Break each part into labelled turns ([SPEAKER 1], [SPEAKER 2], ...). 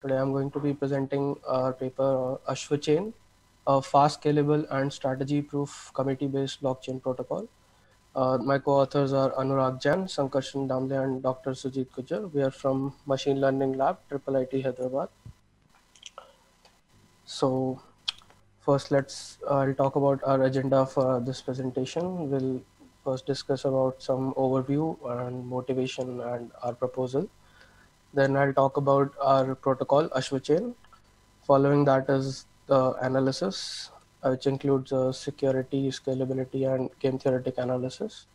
[SPEAKER 1] Today I'm going to be presenting our paper Ashwa Chain, a fast, scalable, and strategy-proof committee-based blockchain protocol. My co-authors are Anurag Jain, Sankarshan Damle, and Dr. Sujit Gujar. We are from Machine Learning Lab, Triple IT Hyderabad. So first, I'll talk about our agenda for this presentation. We'll first discuss about some overview and motivation and our proposal. Then I'll talk about our protocol, Ashwa Chain. Following that is the analysis, which includes security, scalability, and game theoretic analysis.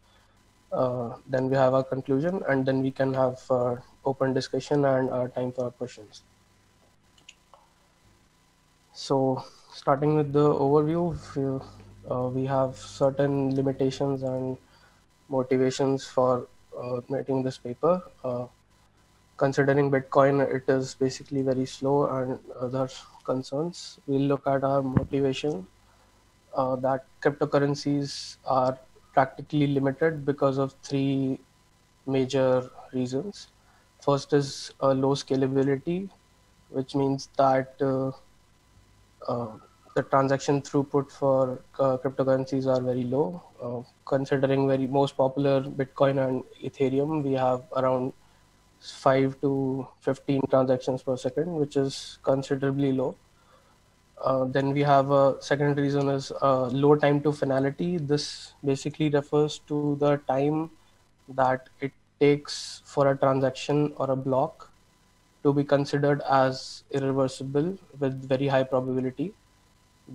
[SPEAKER 1] Then we have our conclusion, and then we can have open discussion and time for questions. So, starting with the overview, we have certain limitations and motivations for making this paper. Considering Bitcoin, it is basically very slow and other concerns. We'll look at our motivation that cryptocurrencies are practically limited because of three major reasons. First is low scalability, which means that uh, the transaction throughput for cryptocurrencies are very low. Considering very most popular Bitcoin and Ethereum, we have around 5 to 15 transactions per second, which is considerably low. Then we have a second reason is low time to finality. This basically refers to the time that it takes for a transaction or a block to be considered as irreversible with very high probability.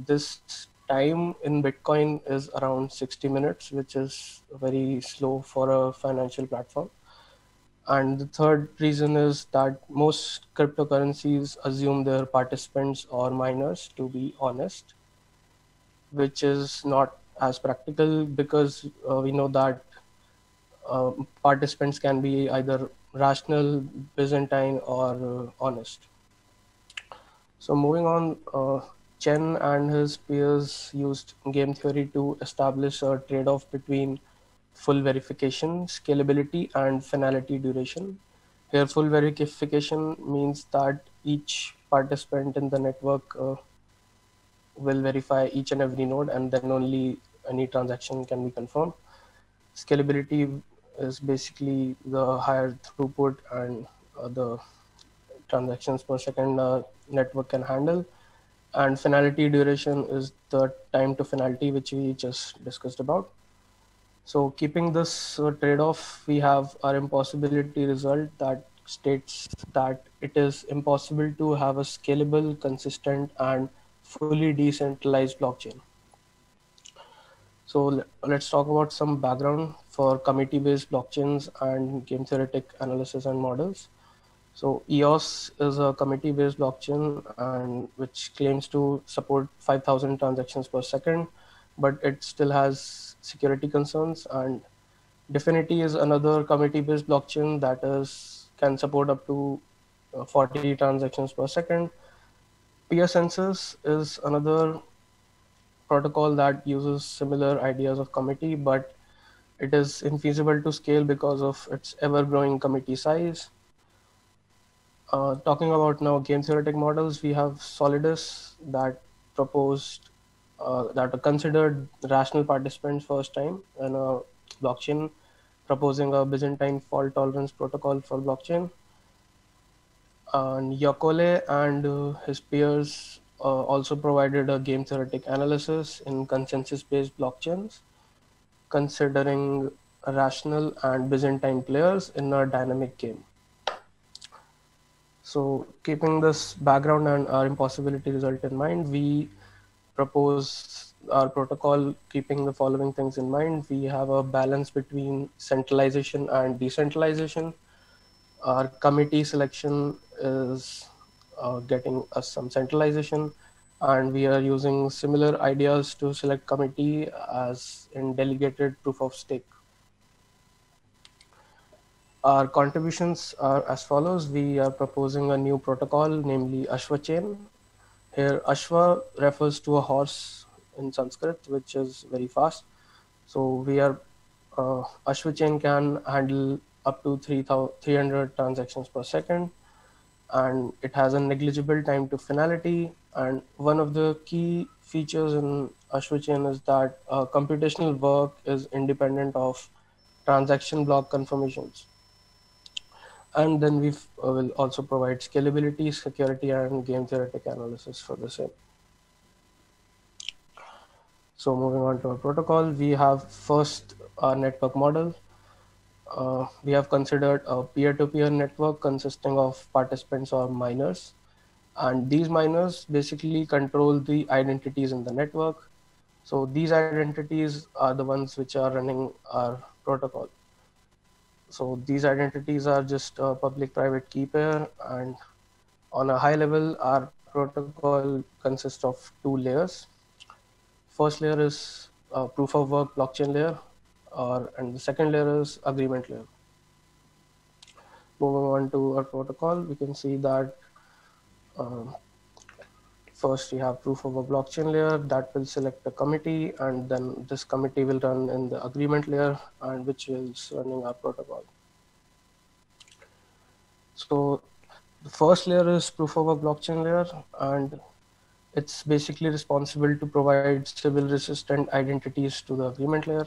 [SPEAKER 1] This time in Bitcoin is around 60 minutes, which is very slow for a financial platform. And the third reason is that most cryptocurrencies assume their participants or miners to be honest, which is not as practical because we know that participants can be either rational, Byzantine, or honest. So moving on, Chen and his peers used game theory to establish a trade-off between full verification, scalability, and finality duration. Here, full verification means that each participant in the network will verify each and every node, and then only any transaction can be confirmed. Scalability is basically the higher throughput and the transactions per second network can handle. And finality duration is the time to finality, which we just discussed about. So keeping this trade-off, we have our impossibility result that states that it is impossible to have a scalable, consistent, and fully decentralized blockchain. So let's talk about some background for committee-based blockchains and game theoretic analysis and models. So EOS is a committee-based blockchain and which claims to support 5,000 transactions per second, but it still has security concerns. And Dfinity is another committee-based blockchain that can support up to 40 transactions per second. Peer census is another protocol that uses similar ideas of committee, but it is infeasible to scale because of its ever-growing committee size. Talking about now game theoretic models, we have Solidus that are considered rational participants first time in a blockchain, proposing a Byzantine fault tolerance protocol for blockchain. And Yokole and his peers also provided a game theoretic analysis in consensus-based blockchains, considering rational and Byzantine players in a dynamic game. So keeping this background and our impossibility result in mind, we propose our protocol keeping the following things in mind. We have a balance between centralization and decentralization. Our committee selection is getting us some centralization, and we are using similar ideas to select committee as in delegated proof of stake. Our contributions are as follows. We are proposing a new protocol, namely Ashwa chain. Here, Ashwa refers to a horse in Sanskrit, which is very fast. So Ashwa chain can handle up to 300 transactions per second. and it has a negligible time to finality. And one of the key features in Ashwa chain is that computational work is independent of transaction block confirmations. And then we will also provide scalability, security, and game theoretic analysis for the same. So moving on to our protocol, we have first our network model. We have considered a peer-to-peer network consisting of participants or miners. And these miners basically control the identities in the network. So these identities are the ones which are running our protocol. So these identities are just a public-private key pair, and on a high level, our protocol consists of two layers. First layer is proof of work blockchain layer, and the second layer is agreement layer. Moving on to our protocol, we can see that um, first we have proof of a blockchain layer that will select a committee, and then this committee will run in the agreement layer, and which is running our protocol. So the first layer is proof of a blockchain layer, and it's basically responsible to provide Sybil resistant identities to the agreement layer.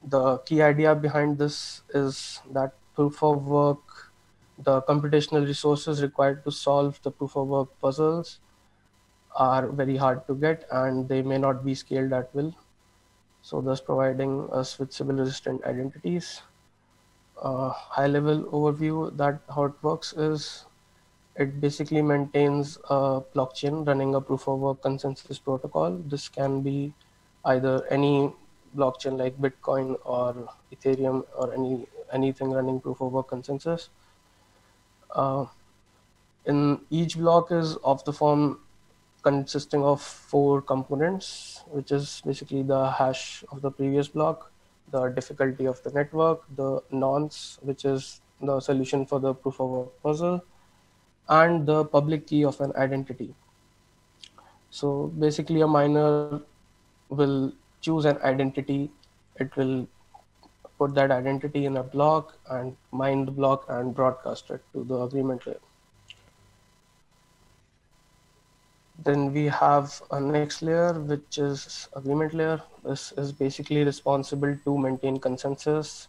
[SPEAKER 1] The key idea behind this is that proof of work, the computational resources required to solve the proof of work puzzles are very hard to get, and they may not be scaled at will. So thus providing us with Sybil resistant identities. High level overview that how it works is it basically maintains a blockchain running a proof of work consensus protocol. This can be either any blockchain like Bitcoin or Ethereum or anything running proof of work consensus. Uh, in each block is of the form consisting of four components, which is basically the hash of the previous block, the difficulty of the network, the nonce, which is the solution for the proof of work puzzle, and the public key of an identity. So basically, a miner will choose an identity. It will put that identity in a block and mine the block and broadcast it to the agreement layer. Then we have a next layer, which is agreement layer. This is basically responsible to maintain consensus,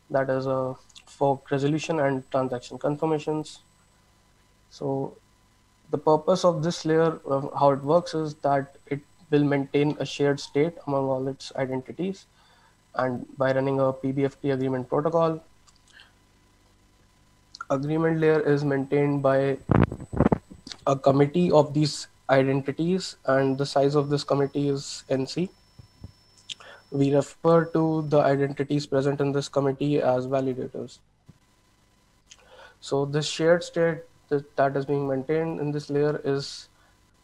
[SPEAKER 1] that is a fork resolution and transaction confirmations. So the purpose of this layer, how it works is that it will maintain a shared state among all its identities. And by running a PBFT agreement protocol, agreement layer is maintained by a committee of these identities, and the size of this committee is NC. We refer to the identities present in this committee as validators. So this shared state that is being maintained in this layer is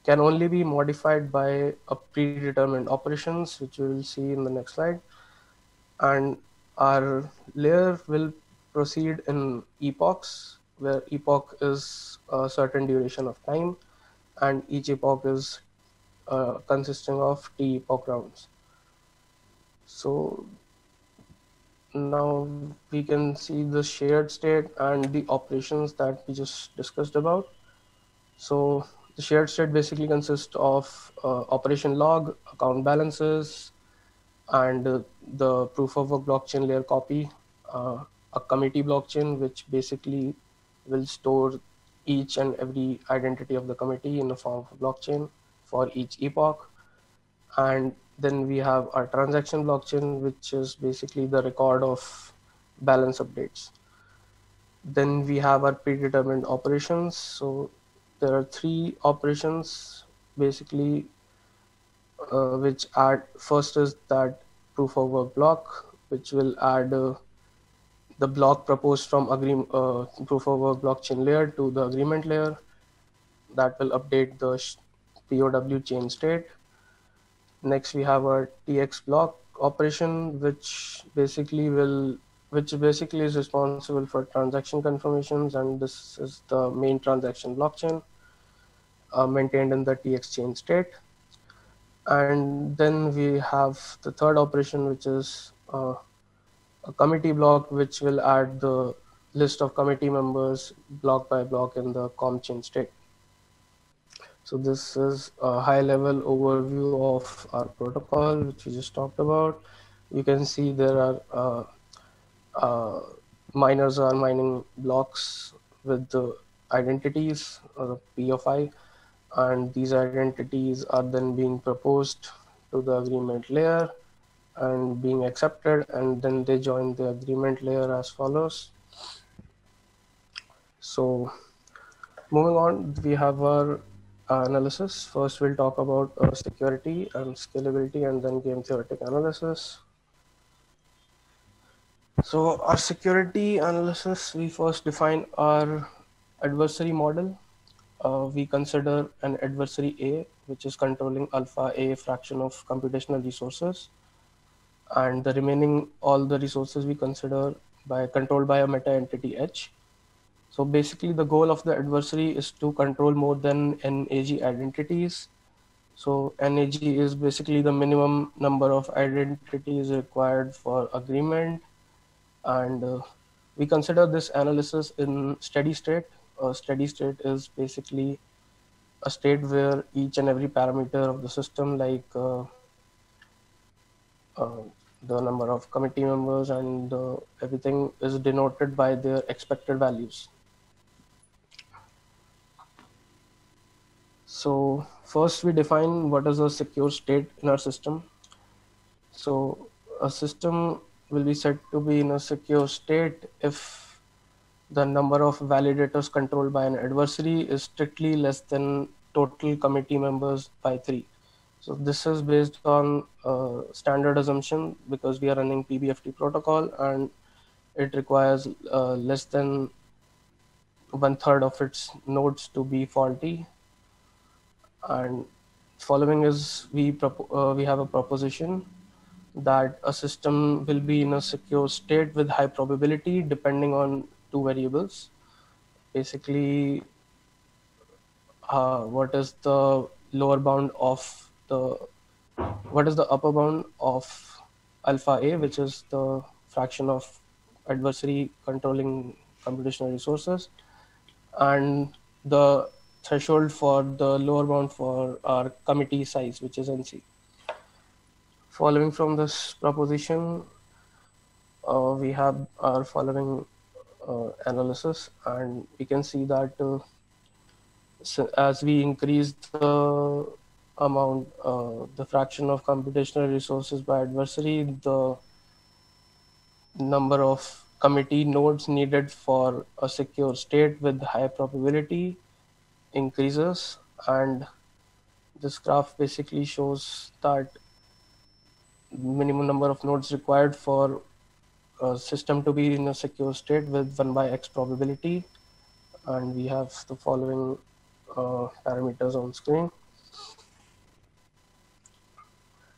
[SPEAKER 1] can only be modified by a predetermined operations, which we will see in the next slide. And our layer will proceed in epochs, where epoch is a certain duration of time, and each epoch is consisting of T epoch rounds. So now we can see the shared state and the operations that we just discussed about. So the shared state basically consists of operation log, account balances, and the proof of a blockchain layer copy, a committee blockchain, which basically will store each and every identity of the committee in the form of a blockchain for each epoch. And then we have our transaction blockchain, which is basically the record of balance updates. Then we have our predetermined operations. So there are three operations basically, which add first is that proof of work block, which will add the block proposed from proof of work blockchain layer to the agreement layer. That will update the POW chain state. Next, we have our TX block operation, which basically is responsible for transaction confirmations, and this is the main transaction blockchain maintained in the TX chain state. And then we have the third operation, which is a committee block, which will add the list of committee members block by block in the COM chain state. So this is a high level overview of our protocol, which we just talked about. You can see there are uh, miners are mining blocks with the identities or the P of I, and these identities are then being proposed to the agreement layer and being accepted, and then they join the agreement layer as follows. So moving on, we have our analysis. First, we'll talk about security and scalability, and then game theoretic analysis. So our security analysis, we first define our adversary model. We consider an adversary A, which is controlling alpha A fraction of computational resources, and the remaining all the resources we consider by controlled by a meta entity H. So basically, the goal of the adversary is to control more than NAG identities. So NAG is basically the minimum number of identities required for agreement, and we consider this analysis in steady state. Steady state is basically a state where each and every parameter of the system, like uh, the number of committee members and everything, is denoted by their expected values. So first we define what is a secure state in our system. So a system will be said to be in a secure state if the number of validators controlled by an adversary is strictly less than total committee members by 3. So this is based on standard assumption because we are running PBFT protocol and it requires less than 1/3 of its nodes to be faulty. And following is we have a proposition that a system will be in a secure state with high probability depending on two variables. Basically, what is the lower bound of the what is the upper bound of alpha A, which is the fraction of adversary controlling computational resources, and the threshold for the lower bound for our committee size, which is NC. Following from this proposition, we have our following analysis, and we can see that so as we increase the amount, the fraction of computational resources by adversary, the number of committee nodes needed for a secure state with high probability increases. And this graph basically shows that minimum number of nodes required for a system to be in a secure state with 1/x probability. And we have the following parameters on screen.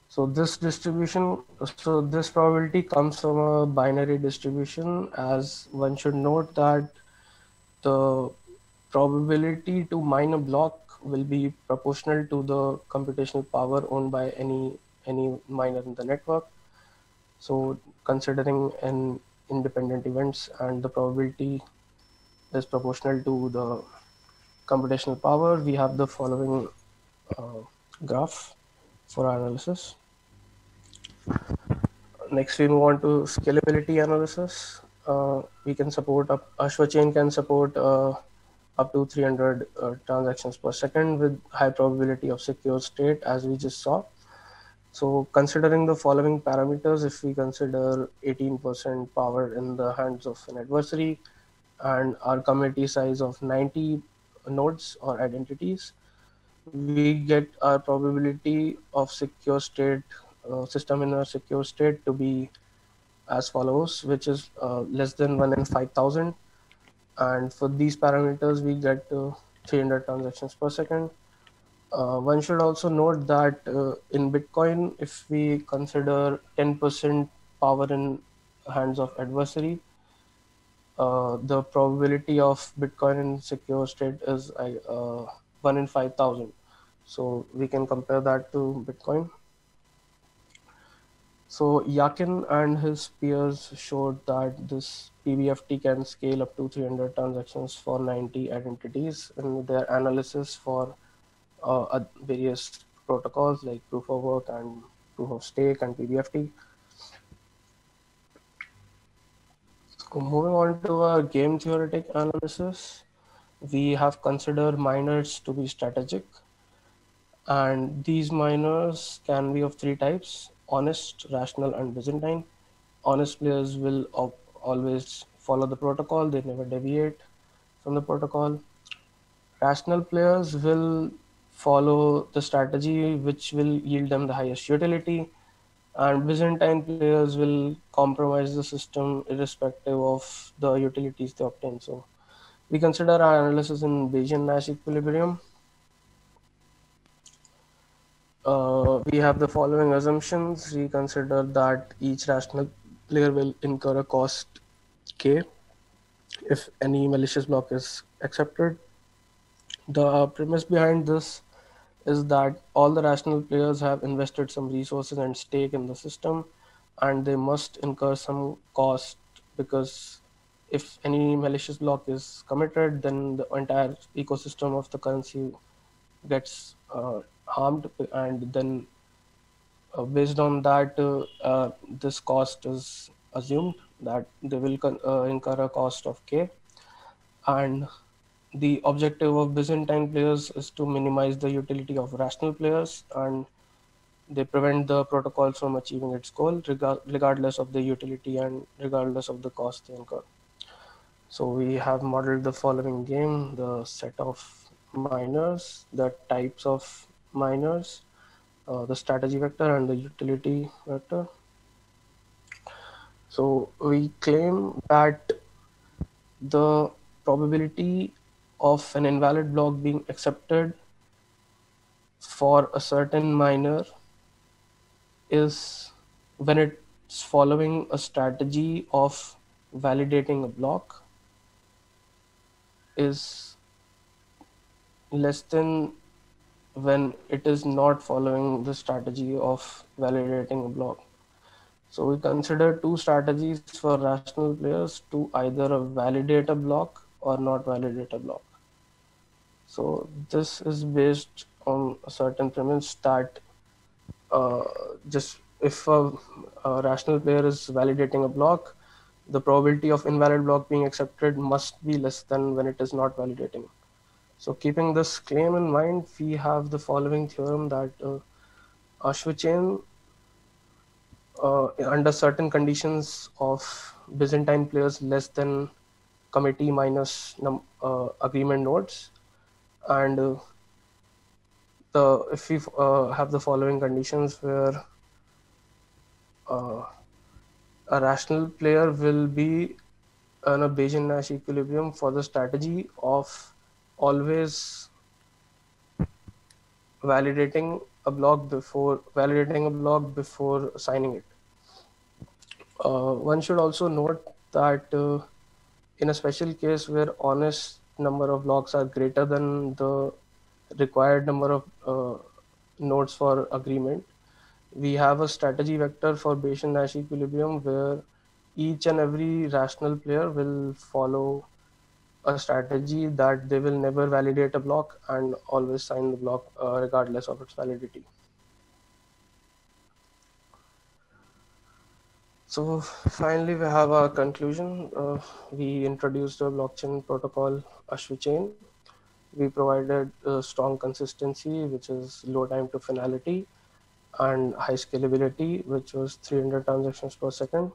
[SPEAKER 1] So this distribution, so this probability comes from a binary distribution, as one should note that the probability to mine a block will be proportional to the computational power owned by any miner in the network. So considering an independent events, and the probability is proportional to the computational power, we have the following uh, graph for our analysis. Next, we move on to scalability analysis. We can support Ashwa chain can support up to 300 transactions per second with high probability of secure state, as we just saw. So considering the following parameters, if we consider 18% power in the hands of an adversary and our committee size of 90 nodes or identities, we get our probability of secure state system in a secure state to be as follows, which is less than 1 in 5,000. And for these parameters, we get 300 transactions per second. One should also note that in Bitcoin, if we consider 10% power in hands of adversary, the probability of Bitcoin in secure state is 1 in 5,000. So we can compare that to Bitcoin. So Yakin and his peers showed that this PBFT can scale up to 300 transactions for 90 identities in their analysis for various protocols like proof of work and proof of stake and PBFT. So moving on to a game theoretic analysis, we have considered miners to be strategic, and these miners can be of three types: honest, rational, and Byzantine. Honest players will always follow the protocol, they never deviate from the protocol. Rational players will follow the strategy which will yield them the highest utility, and Byzantine players will compromise the system irrespective of the utilities they obtain. So we consider our analysis in Bayesian Nash equilibrium. We have the following assumptions. We consider that each rational player will incur a cost k if any malicious block is accepted. The premise behind this is that all the rational players have invested some resources and stake in the system, and they must incur some cost, because if any malicious block is committed, then the entire ecosystem of the currency gets harmed, and then based on that, this cost is assumed that they will incur a cost of k, and the objective of Byzantine players is to minimize the utility of rational players, and they prevent the protocol from achieving its goal, regardless of the utility and regardless of the cost they incur. So we have modeled the following game: the set of miners, the types of miners, the strategy vector, and the utility vector. So we claim that the probability of an invalid block being accepted for a certain miner is when it's following a strategy of validating a block is less than when it is not following the strategy of validating a block. So we consider two strategies for rational players to either validate a block or not validate a block. So this is based on a certain premise that uh, just if a rational player is validating a block, the probability of invalid block being accepted must be less than when it is not validating. So keeping this claim in mind, we have the following theorem that a chain under certain conditions of Byzantine players less than committee minus agreement nodes, and the if we have the following conditions where uh, a rational player will be in a Bayesian Nash equilibrium for the strategy of always validating a block before signing it. One should also note that in a special case where honest number of blocks are greater than the required number of nodes for agreement, we have a strategy vector for Bayesian Nash equilibrium where each and every rational player will follow a strategy that they will never validate a block and always sign the block regardless of its validity. So finally, we have our conclusion. We introduced a blockchain protocol, Chain. We provided strong consistency, which is low time to finality, and high scalability, which was 300 transactions per second.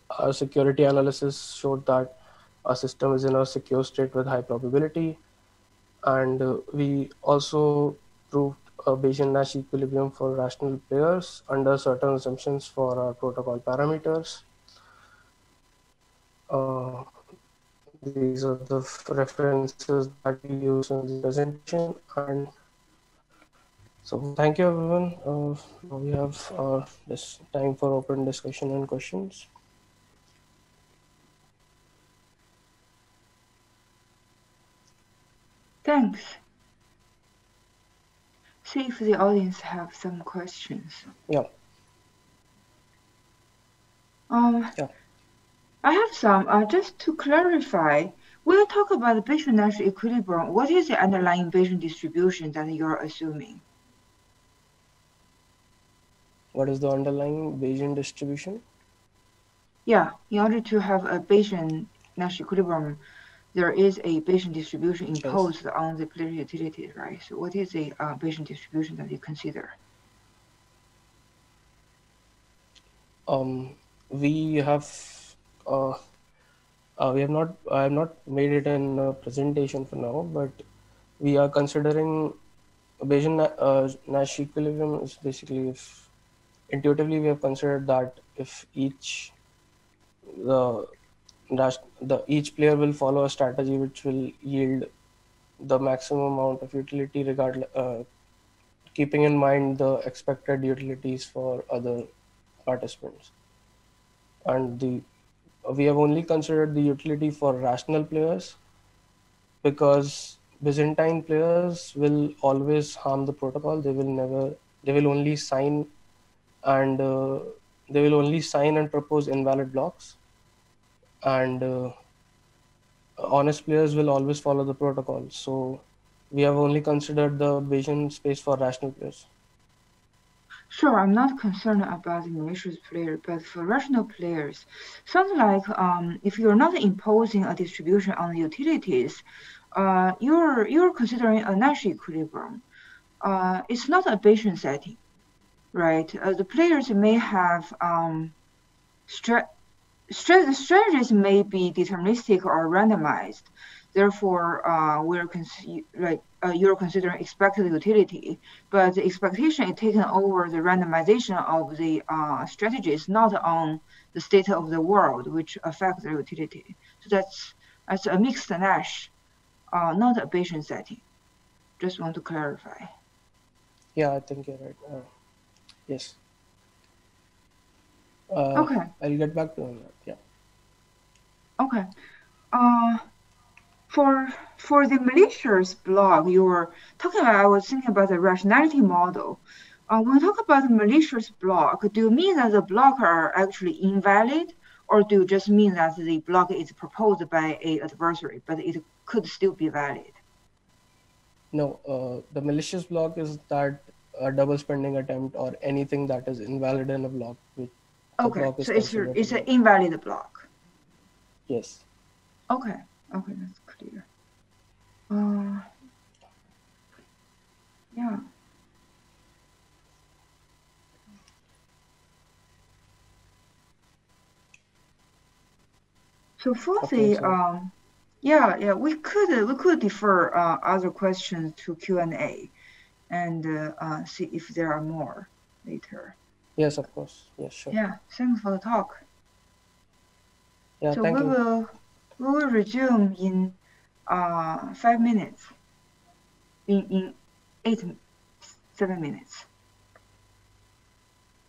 [SPEAKER 1] Our security analysis showed that our system is in a secure state with high probability, and we also proved a Bayesian Nash equilibrium for rational players under certain assumptions for our protocol parameters. These are the references that we use in the presentation, and so thank you everyone. Now we have this time for open discussion and questions.
[SPEAKER 2] Thanks. See if the audience have some questions.
[SPEAKER 1] Yeah. Yeah.
[SPEAKER 2] I have some. Just to clarify, when you talk about the Bayesian-Nash equilibrium, what is the underlying Bayesian distribution that you're assuming?
[SPEAKER 1] What is the underlying Bayesian distribution?
[SPEAKER 2] Yeah, in order to have a Bayesian-Nash equilibrium, there is a Bayesian distribution
[SPEAKER 1] Yes.
[SPEAKER 2] imposed on the planar utilities, right? So what is the Bayesian distribution that you consider?
[SPEAKER 1] We have uh, I have not made it in a presentation for now, but we are considering Bayesian Nash equilibrium is basically if intuitively we have considered that if the each player will follow a strategy which will yield the maximum amount of utility regardless, keeping in mind the expected utilities for other participants. And the we have only considered the utility for rational players because Byzantine players will always harm the protocol. They will only sign and propose invalid blocks, and honest players will always follow the protocol. So we have only considered the Bayesian space for rational players.
[SPEAKER 2] Sure, I'm not concerned about the malicious player, but for rational players, sounds like if you're not imposing a distribution on the utilities, you're considering a Nash equilibrium. It's not a Bayesian setting, right? The players may have strategies may be deterministic or randomized. Therefore, you're considering expected utility, but the expectation is taken over the randomization of the strategies, not on the state of the world, which affect the utility. So that's a mixed Nash, not a Bayesian setting. Just want to clarify.
[SPEAKER 1] Yeah, I think you're right. Yes.
[SPEAKER 2] Okay.
[SPEAKER 1] I'll get back to you on that. Yeah.
[SPEAKER 2] Okay. Uh, for the malicious block you were talking about, I was thinking about the rationality model. When you talk about the malicious block, do you mean that the block are actually invalid, or do you just mean that the block is proposed by a adversary, but it could still be valid?
[SPEAKER 1] No, the malicious block is that a double spending attempt or anything that is invalid in a block, which the
[SPEAKER 2] Okay,
[SPEAKER 1] block is
[SPEAKER 2] so
[SPEAKER 1] considered
[SPEAKER 2] it's an
[SPEAKER 1] invalid.
[SPEAKER 2] invalid block.
[SPEAKER 1] Yes.
[SPEAKER 2] Okay, okay, that's clear. Uh, yeah. So for
[SPEAKER 1] Okay.
[SPEAKER 2] the
[SPEAKER 1] So
[SPEAKER 2] yeah, we could defer other questions to Q&A and see if there are more later.
[SPEAKER 1] yes, of course. Yes, sure.
[SPEAKER 2] Yeah, thanks for the talk.
[SPEAKER 1] Yeah.
[SPEAKER 2] So
[SPEAKER 1] Thank you.
[SPEAKER 2] we will resume in 5 minutes, in 7 minutes.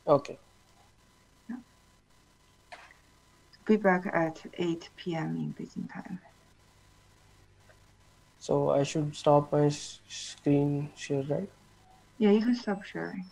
[SPEAKER 1] Okay.
[SPEAKER 2] Yeah. Be back at 8 p.m. in Beijing time.
[SPEAKER 1] So I should stop my screen share, right?
[SPEAKER 2] Yeah, you can stop sharing.